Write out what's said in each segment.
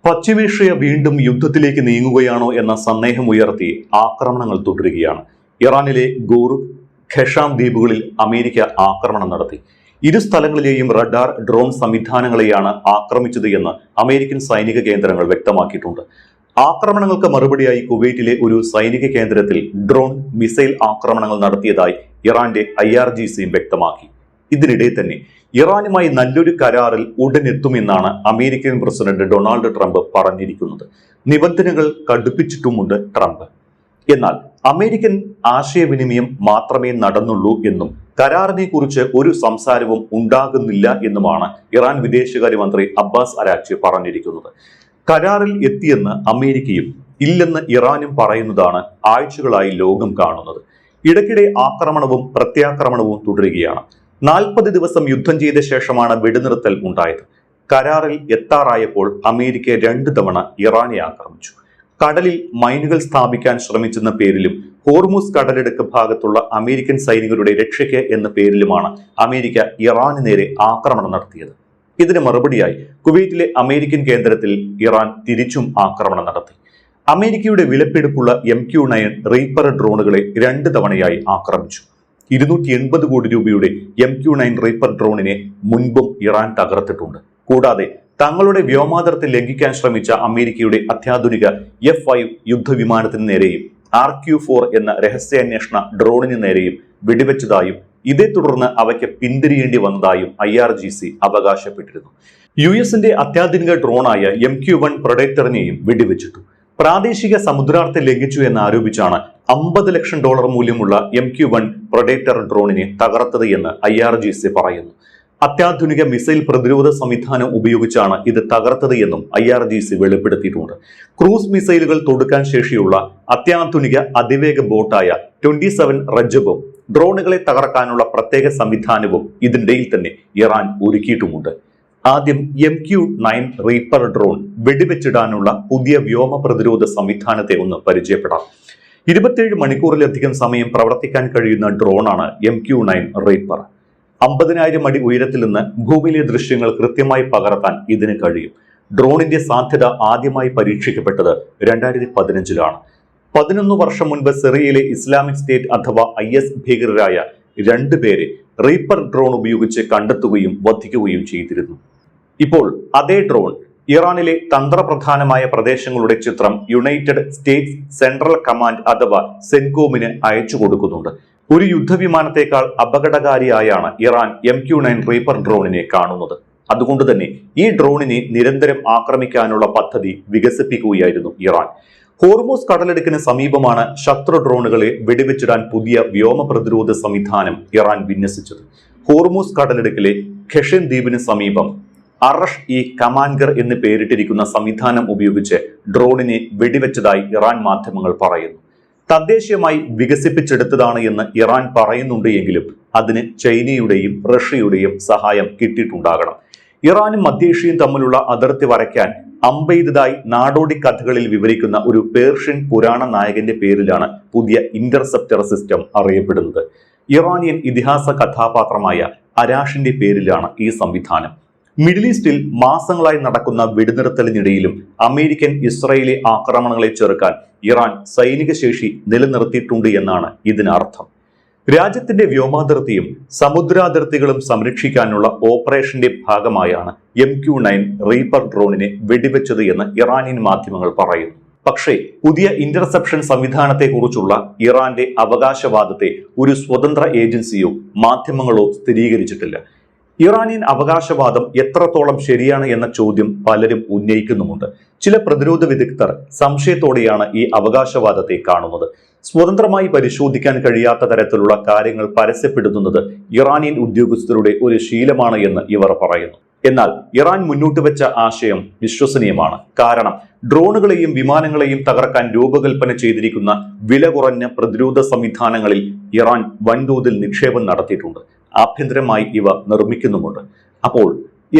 പശ്ചിമേഷ്യ വീണ്ടും യുദ്ധത്തിലേക്ക് നീങ്ങുകയാണോ എന്ന സന്ദേഹമുയർത്തി ആക്രമണങ്ങൾ തുടരുകയാണ്. ഇറാനിലെ ഗോറു ഖെഷാം ദ്വീപുകളിൽ അമേരിക്ക ആക്രമണം നടത്തി. ഇരു സ്ഥലങ്ങളിലെയും റഡാർ, ഡ്രോൺ സംവിധാനങ്ങളെയാണ് ആക്രമിച്ചത് എന്ന് അമേരിക്കൻ സൈനിക കേന്ദ്രങ്ങൾ വ്യക്തമാക്കിയിട്ടുണ്ട്. ആക്രമണങ്ങൾക്ക് മറുപടിയായി കുവൈറ്റിലെ ഒരു സൈനിക കേന്ദ്രത്തിൽ ഡ്രോൺ, മിസൈൽ ആക്രമണങ്ങൾ നടത്തിയതായി ഇറാന്റെ IRGCയും വ്യക്തമാക്കി. ഇതിനിടെ തന്നെ ഇറാനുമായി നല്ലൊരു കരാറിൽ ഉടനെത്തുമെന്നാണ് അമേരിക്കൻ പ്രസിഡന്റ് ഡൊണാൾഡ് ട്രംപ് പറഞ്ഞിരിക്കുന്നത്. നിബന്ധനകൾ കടുപ്പിച്ചിട്ടുമുണ്ട് ട്രംപ്. എന്നാൽ അമേരിക്കൻ ആശയവിനിമയം മാത്രമേ നടന്നുള്ളൂ എന്നും കരാറിനെ കുറിച്ച് ഒരു സംസാരവും ഉണ്ടാകുന്നില്ല എന്നുമാണ് ഇറാൻ വിദേശകാര്യമന്ത്രി അബ്ബാസ് അരാക്ചി പറഞ്ഞിരിക്കുന്നത്. കരാറിൽ എത്തിയെന്ന് അമേരിക്കയും ഇല്ലെന്ന് ഇറാനും പറയുന്നതാണ് ആഴ്ചകളായി ലോകം കാണുന്നത്. ഇടയ്ക്കിടെ ആക്രമണവും പ്രത്യാക്രമണവും തുടരുകയാണ്. 40 ദിവസം യുദ്ധം ചെയ്ത ശേഷമാണ് വെടിനിർത്തൽ ഉണ്ടായത്. കരാറിൽ എത്താറായപ്പോൾ അമേരിക്ക 2 തവണ ഇറാനെ ആക്രമിച്ചു. കടലിൽ മൈനുകൾ സ്ഥാപിക്കാൻ ശ്രമിച്ചെന്ന പേരിലും ഹോർമുസ് കടലിടുക്ക് ഭാഗത്തുള്ള അമേരിക്കൻ സൈനികരുടെ രക്ഷയ്ക്ക് എന്ന പേരിലുമാണ് അമേരിക്ക ഇറാന് നേരെ ആക്രമണം നടത്തിയത്. ഇതിന് മറുപടിയായി കുവൈറ്റിലെ അമേരിക്കൻ കേന്ദ്രത്തിൽ ഇറാൻ തിരിച്ചും ആക്രമണം നടത്തി. അമേരിക്കയുടെ വിലപിടിപ്പുള്ള MQ-9 റീപ്പർ ഡ്രോണുകളെ 2 തവണയായി ആക്രമിച്ചു. 280 കോടി രൂപയുടെ MQ-9 റീപ്പർ ഡ്രോണിനെ മുൻപും ഇറാൻ തകർത്തിട്ടുണ്ട്. കൂടാതെ തങ്ങളുടെ വ്യോമാതിർത്തി ലംഘിക്കാൻ ശ്രമിച്ച അമേരിക്കയുടെ അത്യാധുനിക F-5 യുദ്ധവിമാനത്തിന് നേരെയും RQ-4 എന്ന രഹസ്യാന്വേഷണ ഡ്രോണിന് നേരെയും വെടിവെച്ചതായും ഇതേ തുടർന്ന് അവയ്ക്ക് പിന്തിരിയേണ്ടി വന്നതായും IRGC അവകാശപ്പെട്ടിരുന്നു. US-ന്റെ അത്യാധുനിക ഡ്രോണായ MQ-1 പ്രൊഡക്ടറിനെയും വെടിവെച്ചിട്ടു. പ്രാദേശിക സമുദ്രാർത്ഥി ലംഘിച്ചു എന്നാരോപിച്ചാണ് $50 ലക്ഷം മൂല്യമുള്ള MQ-1 പ്രൊഡക്ടർ ഡ്രോണിനെ തകർത്തത് എന്ന് IRGC പറയുന്നു. അത്യാധുനിക മിസൈൽ പ്രതിരോധ സംവിധാനം ഉപയോഗിച്ചാണ് ഇത് തകർത്തത് എന്നും IRGC വെളിപ്പെടുത്തിയിട്ടുണ്ട്. ക്രൂസ് മിസൈലുകൾ തൊടുക്കാൻ ശേഷിയുള്ള അത്യാധുനിക അതിവേഗ ബോട്ടായ 27 റജബും ഡ്രോണുകളെ തകർക്കാനുള്ള പ്രത്യേക സംവിധാനവും ഇതിനിടയിൽ തന്നെ ഇറാൻ ഒരുക്കിയിട്ടുമുണ്ട്. ആദ്യം MQ-9 റീപ്പർ ഡ്രോൺ വെടിവെച്ചിടാനുള്ള പുതിയ വ്യോമ പ്രതിരോധ സംവിധാനത്തെ ഒന്ന് പരിചയപ്പെടാം. 27 മണിക്കൂറിലധികം സമയം പ്രവർത്തിക്കാൻ കഴിയുന്ന ഡ്രോണാണ് MQ-9 റീപ്പർ. 50,000 അടി ഉയരത്തിൽ നിന്ന് ഭൂമിയിലെ ദൃശ്യങ്ങൾ കൃത്യമായി പകർത്താൻ ഇതിന് കഴിയും. ഡ്രോണിന്റെ സാധ്യത ആദ്യമായി പരീക്ഷിക്കപ്പെട്ടത് 2015-ലാണ്. 11 വർഷം മുൻപ് സിറിയയിലെ ഇസ്ലാമിക് സ്റ്റേറ്റ് അഥവാ IS ഭീകരരായ 2 പേരെ റീപ്പർ ഡ്രോൺ ഉപയോഗിച്ച് കണ്ടെത്തുകയും വധിക്കുകയും ചെയ്തിരുന്നു. ഇപ്പോൾ അതേ ഡ്രോൺ ഇറാനിലെ തന്ത്രപ്രധാനമായ പ്രദേശങ്ങളുടെ ചിത്രം യുണൈറ്റഡ് സ്റ്റേറ്റ്സ് സെൻട്രൽ കമാൻഡ് അഥവാ സെൻകോമിന് അയച്ചു കൊടുക്കുന്നുണ്ട്. ഒരു യുദ്ധവിമാനത്തെക്കാൾ അപകടകാരിയായാണ് ഇറാൻ MQ-9 റീപ്പർ ഡ്രോണിനെ കാണുന്നത്. അതുകൊണ്ട് തന്നെ ഈ ഡ്രോണിനെ നിരന്തരം ആക്രമിക്കാനുള്ള പദ്ധതി വികസിപ്പിക്കുകയായിരുന്നു ഇറാൻ. ഹോർമുസ് കടലിടുക്കിന് സമീപമാണ് ശത്രു ഡ്രോണുകളെ വെടിവെച്ചിടാൻ പുതിയ വ്യോമ പ്രതിരോധ സംവിധാനം ഇറാൻ വിന്യസിച്ചത്. ഹോർമുസ് കടലിടുക്കിലെ ഖെഷൻ ദ്വീപിന് സമീപം അറഷ് കമാൻഗർ എന്ന് പേരിട്ടിരിക്കുന്ന സംവിധാനം ഉപയോഗിച്ച് ഡ്രോണിനെ വെടിവെച്ചതായി ഇറാൻ മാധ്യമങ്ങൾ പറയുന്നു. തദ്ദേശീയമായി വികസിപ്പിച്ചെടുത്തതാണ് എന്ന് ഇറാൻ പറയുന്നുണ്ട് എങ്കിലും അതിന് ചൈനയുടെയും റഷ്യയുടെയും സഹായം കിട്ടിയിട്ടുണ്ടാകണം. ഇറാനും മധ്യേഷ്യയും തമ്മിലുള്ള അതിർത്തി വരയ്ക്കാൻ അമ്പെയ്തതായി നാടോടി കഥകളിൽ വിവരിക്കുന്ന ഒരു പേർഷ്യൻ പുരാണ നായകന്റെ പേരിലാണ് പുതിയ ഇന്റർസെപ്റ്റർ സിസ്റ്റം അറിയപ്പെടുന്നത്. ഇറാനിയൻ ഇതിഹാസ കഥാപാത്രമായ അരാഷിന്റെ പേരിലാണ് ഈ സംവിധാനം. മിഡിൽ ഈസ്റ്റിൽ മാസങ്ങളായി നടക്കുന്ന വെടിനിർത്തലിനിടയിലും അമേരിക്കൻ ഇസ്രായേലി ആക്രമണങ്ങളെ ചെറുക്കാൻ ഇറാൻ സൈനിക ശേഷി നിലനിർത്തിയിട്ടുണ്ട് എന്നാണ് ഇതിനർത്ഥം. രാജ്യത്തിന്റെ വ്യോമാതിർത്തിയും സമുദ്രാതിർത്തികളും സംരക്ഷിക്കാനുള്ള ഓപ്പറേഷന്റെ ഭാഗമായാണ് MQ-9 റീപ്പർ ഡ്രോണിനെ വെടിവെച്ചത് എന്ന് ഇറാനിയൻ മാധ്യമങ്ങൾ പറയുന്നു. പക്ഷേ പുതിയ ഇന്റർസെപ്ഷൻ സംവിധാനത്തെക്കുറിച്ചുള്ള ഇറാന്റെ അവകാശവാദത്തെ ഒരു സ്വതന്ത്ര ഏജൻസിയോ മാധ്യമങ്ങളോ സ്ഥിരീകരിച്ചിട്ടില്ല. ഇറാനിയൻ അവകാശവാദം എത്രത്തോളം ശരിയാണ് എന്ന ചോദ്യം പലരും ഉന്നയിക്കുന്നുമുണ്ട്. ചില പ്രതിരോധ വിദഗ്ധർ സംശയത്തോടെയാണ് ഈ അവകാശവാദത്തെ കാണുന്നത്. സ്വതന്ത്രമായി പരിശോധിക്കാൻ കഴിയാത്ത തരത്തിലുള്ള കാര്യങ്ങൾ പരസ്യപ്പെടുത്തുന്നത് ഇറാനിയൻ ഉദ്യോഗസ്ഥരുടെ ഒരു ശീലമാണ് എന്ന് ഇവർ പറയുന്നു. എന്നാൽ ഇറാൻ മുന്നോട്ട് വെച്ച ആശയം വിശ്വസനീയമാണ്. കാരണം ഡ്രോണുകളെയും വിമാനങ്ങളെയും തകർക്കാൻ രൂപകൽപ്പന ചെയ്തിരിക്കുന്ന വില കുറഞ്ഞ പ്രതിരോധ സംവിധാനങ്ങളിൽ ഇറാൻ വൻതോതിൽ നിക്ഷേപം നടത്തിയിട്ടുണ്ട്. ആഭ്യന്തരമായി ഇവ നിർമ്മിക്കുന്നുമുണ്ട്. അപ്പോൾ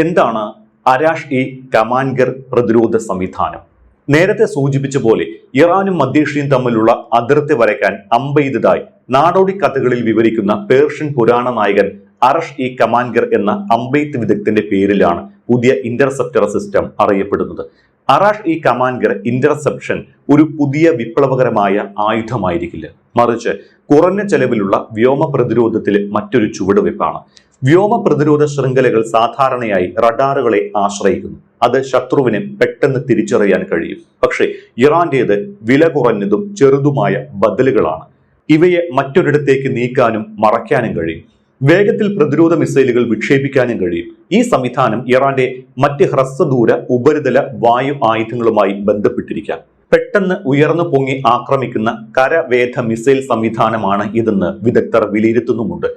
എന്താണ് അരാഷ് കമാൻഗർ പ്രതിരോധ സംവിധാനം? നേരത്തെ സൂചിപ്പിച്ച പോലെ ഇറാനും മധ്യേഷ്യയും തമ്മിലുള്ള അതിർത്തി വരയ്ക്കാൻ അമ്പെയ്തതായി നാടോടി കഥകളിൽ വിവരിക്കുന്ന പേർഷ്യൻ പുരാണ നായകൻ അറഷ് കമാൻഗർ എന്ന അമ്പെയ്ത്ത് വിദഗ്ധന്റെ പേരിലാണ് പുതിയ ഇന്റർസെപ്റ്റർ സിസ്റ്റം അറിയപ്പെടുന്നത്. അറാഷ് ഇ കമാൻഗർ ഇന്റർസെപ്ഷൻ ഒരു പുതിയ വിപ്ലവകരമായ ആയുധമായിരിക്കില്ല, മറിച്ച് കുറഞ്ഞ ചെലവിലുള്ള വ്യോമ പ്രതിരോധത്തിൽ മറ്റൊരു ചുവടുവെപ്പാണ്. വ്യോമ പ്രതിരോധ ശൃംഖലകൾ സാധാരണയായി റഡാറുകളെ ആശ്രയിക്കുന്നു. അത് ശത്രുവിന് പെട്ടെന്ന് തിരിച്ചറിയാൻ കഴിയും. പക്ഷേ ഇറാന്റേത് വില കുറഞ്ഞതും ചെറുതുമായ ബദലുകളാണ്. ഇവയെ മറ്റൊരിടത്തേക്ക് നീക്കാനും മറയ്ക്കാനും കഴിയും. വേഗത്തിൽ പ്രതിരോധ മിസൈലുകൾ വിക്ഷേപിക്കാനും കഴിയും. ഈ സംവിധാനം ഇറാന്റെ മറ്റ് ഹ്രസ്വദൂര ഉപരിതല വായു ആയുധങ്ങളുമായി ബന്ധപ്പെട്ടിരിക്കാം. പെട്ടെന്ന് ഉയർന്നു പൊങ്ങി ആക്രമിക്കുന്ന കരവേധ മിസൈൽ സംവിധാനമാണ് ഇതെന്ന് വിദഗ്ധർ വിലയിരുത്തുന്നുമുണ്ട്.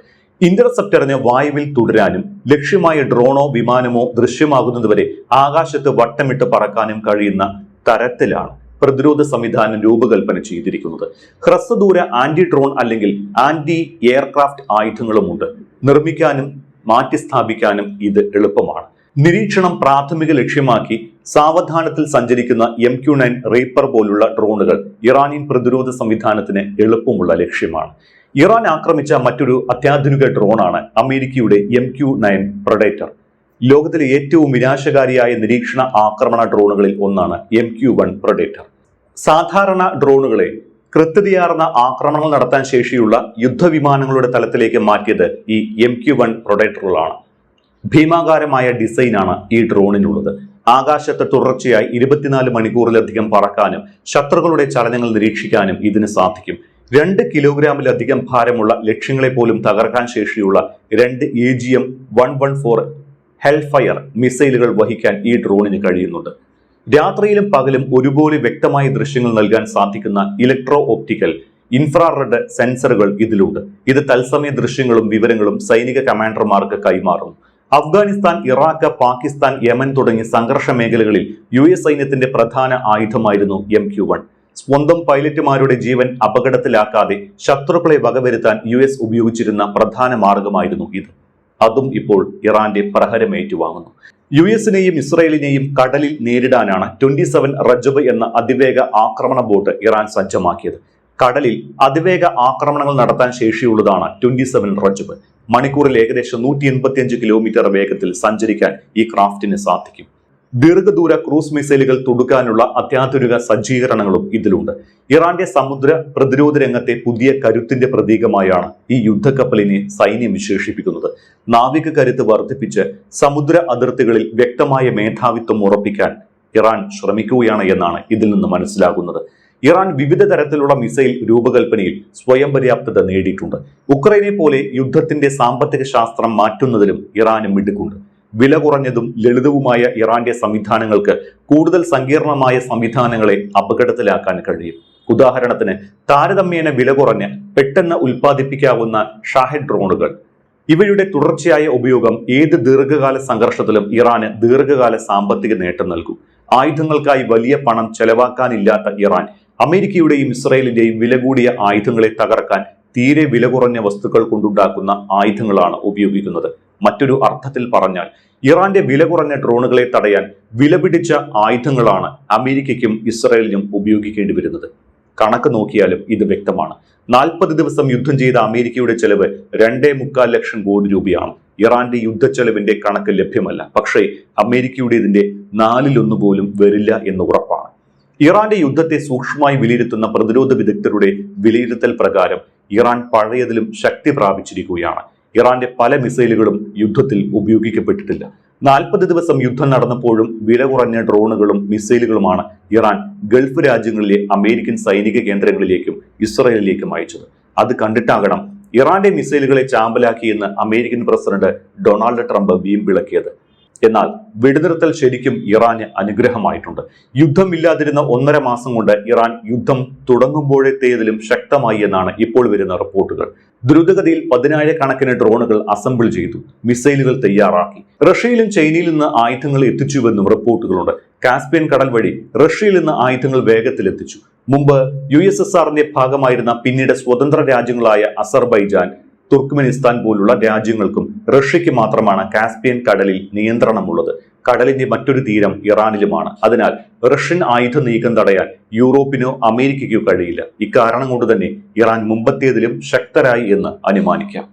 ഇന്റർസെപ്റ്ററിന് വായുവിൽ തുടരാനും ലക്ഷ്യമായ ഡ്രോണോ വിമാനമോ ദൃശ്യമാകുന്നതുവരെ ആകാശത്ത് വട്ടമിട്ട് പറക്കാനും കഴിയുന്ന തരത്തിലാണ് പ്രതിരോധ സംവിധാനം രൂപകൽപ്പന ചെയ്തിരിക്കുന്നത്. ഹ്രസ്വദൂര ആന്റി ഡ്രോൺ അല്ലെങ്കിൽ ആന്റി എയർക്രാഫ്റ്റ് ആയുധങ്ങളുമുണ്ട്. നിർമ്മിക്കാനും മാറ്റിസ്ഥാപിക്കാനും ഇത് എളുപ്പമാണ്. നിരീക്ഷണം പ്രാഥമിക ലക്ഷ്യമാക്കി സാവധാനത്തിൽ സഞ്ചരിക്കുന്ന MQ-9 റീപ്പർ പോലുള്ള ഡ്രോണുകൾ ഇറാനിയൻ പ്രതിരോധ സംവിധാനത്തിന് എളുപ്പമുള്ള ലക്ഷ്യമാണ്. ഇറാൻ ആക്രമിച്ച മറ്റൊരു അത്യാധുനിക ഡ്രോണാണ് അമേരിക്കയുടെ MQ-9 പ്രൊഡേറ്റർ. ലോകത്തിലെ ഏറ്റവും വിനാശകാരിയായ നിരീക്ഷണ ആക്രമണ ഡ്രോണുകളിൽ ഒന്നാണ് MQ-1 പ്രൊഡേറ്റർ. സാധാരണ ഡ്രോണുകളെ കൃത്യതയാർന്ന ആക്രമണങ്ങൾ നടത്താൻ ശേഷിയുള്ള യുദ്ധവിമാനങ്ങളുടെ തലത്തിലേക്ക് മാറ്റിയത് ഈ MQ-1 പ്രൊഡേറ്ററുകളാണ്. ഭീമാകാരമായ ഡിസൈനാണ് ഈ ഡ്രോണിനുള്ളത്. ആകാശത്ത് തുടർച്ചയായി 24 മണിക്കൂറിലധികം പറക്കാനും ശത്രുക്കളുടെ ചലനങ്ങൾ നിരീക്ഷിക്കാനും ഇതിന് സാധിക്കും. 2 കിലോഗ്രാമിലധികം ഭാരമുള്ള ലക്ഷ്യങ്ങളെ പോലും തകർക്കാൻ ശേഷിയുള്ള 2 AGM-114 ഹെൽഫയർ മിസൈലുകൾ വഹിക്കാൻ ഈ ഡ്രോണിന് കഴിയുന്നുണ്ട്. രാത്രിയിലും പകലും ഒരുപോലെ വ്യക്തമായ ദൃശ്യങ്ങൾ നൽകാൻ സാധിക്കുന്ന ഇലക്ട്രോ ഒപ്റ്റിക്കൽ ഇൻഫ്രാറെഡ് സെൻസറുകൾ ഇതിലുണ്ട്. ഇത് തത്സമയ ദൃശ്യങ്ങളും വിവരങ്ങളും സൈനിക കമാൻഡർമാർക്ക് കൈമാറുന്നു. അഫ്ഗാനിസ്ഥാൻ, ഇറാഖ്, പാകിസ്ഥാൻ, യമൻ തുടങ്ങിയ സംഘർഷ മേഖലകളിൽ US സൈന്യത്തിന്റെ പ്രധാന ആയുധമായിരുന്നു MQ-1. സ്വന്തം പൈലറ്റുമാരുടെ ജീവൻ അപകടത്തിലാക്കാതെ ശത്രുക്കളെ വകവരുത്താൻ US ഉപയോഗിച്ചിരുന്ന പ്രധാന മാർഗമായിരുന്നു ഇത്. അതും ഇപ്പോൾ ഇറാന്റെ പ്രഹരം ഏറ്റുവാങ്ങുന്നു. US-നെയും ഇസ്രയേലിനെയും കടലിൽ നേരിടാനാണ് 27 റജബ് എന്ന അതിവേഗ ആക്രമണ ബോട്ട് ഇറാൻ സജ്ജമാക്കിയത്. കടലിൽ അതിവേഗ ആക്രമണങ്ങൾ നടത്താൻ ശേഷിയുള്ളതാണ് 27 റജബ്. മണിക്കൂറിൽ ഏകദേശം 185 കിലോമീറ്റർ വേഗത്തിൽ സഞ്ചരിക്കാൻ ഈ ക്രാഫ്റ്റിന് സാധിക്കും. ദീർഘദൂര ക്രൂസ് മിസൈലുകൾ തൊടുക്കാനുള്ള അത്യാധുനിക സജ്ജീകരണങ്ങളും ഇതിലുണ്ട്. ഇറാന്റെ സമുദ്ര പ്രതിരോധ രംഗത്തെ പുതിയ കരുത്തിന്റെ പ്രതീകമായാണ് ഈ യുദ്ധക്കപ്പലിനെ സൈന്യം വിശേഷിപ്പിക്കുന്നത്. നാവിക കരുത്ത് വർദ്ധിപ്പിച്ച് സമുദ്ര അതിർത്തികളിൽ വ്യക്തമായ മേധാവിത്വം ഉറപ്പിക്കാൻ ഇറാൻ ശ്രമിക്കുകയാണ് എന്നാണ് ഇതിൽ നിന്ന് മനസ്സിലാകുന്നത്. ഇറാൻ വിവിധ തരത്തിലുള്ള മിസൈൽ രൂപകൽപ്പനയിൽ സ്വയം പര്യാപ്തത നേടിയിട്ടുണ്ട്. ഉക്രൈനെ പോലെ യുദ്ധത്തിന്റെ സാമ്പത്തിക ശാസ്ത്രം മാറ്റുന്നതിലും ഇറാന് മിടുക്കുണ്ട്. വില കുറഞ്ഞതും ലളിതവുമായ ഇറാന്റെ സംവിധാനങ്ങൾക്ക് കൂടുതൽ സങ്കീർണമായ സംവിധാനങ്ങളെ അപകടത്തിലാക്കാൻ കഴിയും. ഉദാഹരണത്തിന് താരതമ്യേന വില കുറഞ്ഞ് പെട്ടെന്ന് ഉൽപ്പാദിപ്പിക്കാവുന്ന ഷാഹെഡ് ഡ്രോണുകൾ. ഇവയുടെ തുടർച്ചയായ ഉപയോഗം ഏത് ദീർഘകാല സംഘർഷത്തിലും ഇറാന് ദീർഘകാല സാമ്പത്തിക നേട്ടം നൽകും. ആയുധങ്ങൾക്കായി വലിയ പണം ചെലവാക്കാനില്ലാത്ത ഇറാൻ അമേരിക്കയുടെയും ഇസ്രായേലിന്റെയും വില കൂടിയ ആയുധങ്ങളെ തകർക്കാൻ തീരെ വില കുറഞ്ഞ വസ്തുക്കൾ കൊണ്ടുണ്ടാക്കുന്ന ആയുധങ്ങളാണ് ഉപയോഗിക്കുന്നത്. മറ്റൊരു അർത്ഥത്തിൽ പറഞ്ഞാൽ ഇറാന്റെ വില കുറഞ്ഞ ഡ്രോണുകളെ തടയാൻ വിലപിടിച്ച ആയുധങ്ങളാണ് അമേരിക്കയ്ക്കും ഇസ്രായേലിനും ഉപയോഗിക്കേണ്ടി വരുന്നത്. കണക്ക് നോക്കിയാലും ഇത് വ്യക്തമാണ്. 40 ദിവസം യുദ്ധം ചെയ്ത അമേരിക്കയുടെ ചെലവ് 2.25 ലക്ഷം കോടി രൂപയാണ്. ഇറാന്റെ യുദ്ധച്ചെലവിന്റെ കണക്ക് ലഭ്യമല്ല. പക്ഷേ അമേരിക്കയുടേതിന്റെ 4/1 പോലും വരില്ല എന്ന് ഉറപ്പാണ്. ഇറാന്റെ യുദ്ധത്തെ സൂക്ഷ്മമായി വിലയിരുത്തുന്ന പ്രതിരോധ വിദഗ്ധരുടെ വിലയിരുത്തൽ പ്രകാരം ഇറാൻ പഴയതിലും ശക്തി പ്രാപിച്ചിരിക്കുകയാണ്. ഇറാന്റെ പല മിസൈലുകളും യുദ്ധത്തിൽ ഉപയോഗിക്കപ്പെട്ടിട്ടില്ല. 40 ദിവസം യുദ്ധം നടന്നപ്പോഴും വില കുറഞ്ഞ ഡ്രോണുകളും മിസൈലുകളുമാണ് ഇറാൻ ഗൾഫ് രാജ്യങ്ങളിലെ അമേരിക്കൻ സൈനിക കേന്ദ്രങ്ങളിലേക്കും ഇസ്രായേലിലേക്കും അയച്ചത്. അത് കണ്ടിട്ടാകണം ഇറാന്റെ മിസൈലുകളെ ചാമ്പലാക്കിയെന്ന് അമേരിക്കൻ പ്രസിഡന്റ് ഡൊണാൾഡ് ട്രംപ് വീമ്പിളക്കിയത്. എന്നാൽ വെടിനിർത്തൽ ശരിക്കും ഇറാന് അനുഗ്രഹമായിട്ടുണ്ട്. യുദ്ധമില്ലാതിരുന്ന 1.5 മാസം കൊണ്ട് ഇറാൻ യുദ്ധം തുടങ്ങുമ്പോഴത്തേതിലും ശക്തമായി എന്നാണ് ഇപ്പോൾ വരുന്ന റിപ്പോർട്ടുകൾ. ദ്രുതഗതിയിൽ 10,000-കണക്കിന് ഡ്രോണുകൾ അസംബിൾ ചെയ്തു, മിസൈലുകൾ തയ്യാറാക്കി. റഷ്യയിലും ചൈനയിൽ നിന്ന് ആയുധങ്ങൾ എത്തിച്ചുവെന്നും റിപ്പോർട്ടുകളുണ്ട്. കാസ്പിയൻ കടൽ വഴി റഷ്യയിൽ നിന്ന് ആയുധങ്ങൾ വേഗത്തിലെത്തിച്ചു. മുമ്പ് USSRന്റെ ഭാഗമായിരുന്ന പിന്നീട് സ്വതന്ത്ര രാജ്യങ്ങളായ അസർബൈജാൻ, തുർക്ക്മെനിസ്ഥാൻ പോലുള്ള രാജ്യങ്ങൾക്കും റഷ്യയ്ക്ക് മാത്രമാണ് കാസ്പിയൻ കടലിൽ നിയന്ത്രണമുള്ളത്. കടലിന്റെ മറ്റൊരു തീരം ഇറാനിലുമാണ്. അതിനാൽ റഷ്യൻ ആയുധ നീക്കം തടയാൻ യൂറോപ്പിനോ അമേരിക്കയ്ക്കോ കഴിയില്ല. ഇക്കാരണം കൊണ്ട് തന്നെ ഇറാൻ മുമ്പത്തേതിലും ശക്തരായി എന്ന് അനുമാനിക്കാം.